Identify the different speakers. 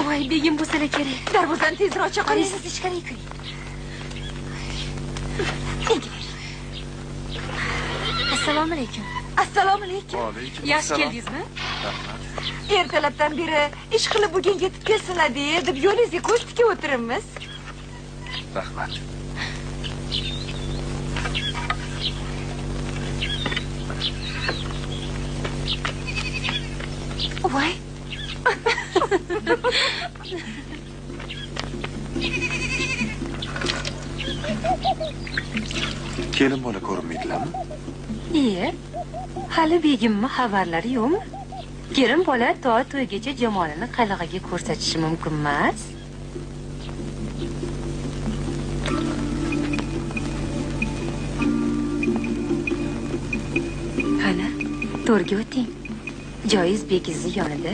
Speaker 1: voy begim bo'lsalar kerak.
Speaker 2: Darvozani tezroq ocha
Speaker 1: Qarang,
Speaker 2: qo'ying.
Speaker 1: siz ichkariga kiring. Assalomu alaykum.
Speaker 2: Assalomu alaykum.
Speaker 1: Yaxshi keldingizmi?
Speaker 2: Ertalabdan beri ish qilib bugun yetib kelsinlar deb yo'lingizga ko'z tikib o'tiribmiz.
Speaker 3: Rahmat.
Speaker 2: Voy.
Speaker 3: Kelin bola ko'rinmaydilarmi?
Speaker 1: Iye. Hali begimmi xabarlari yo'qmi? Kelin bola to to'ygacha jamolini qalag'iga ko'rsatishi mumkin emas. Qani, to'rga o'ting. Joyiz begizni yonida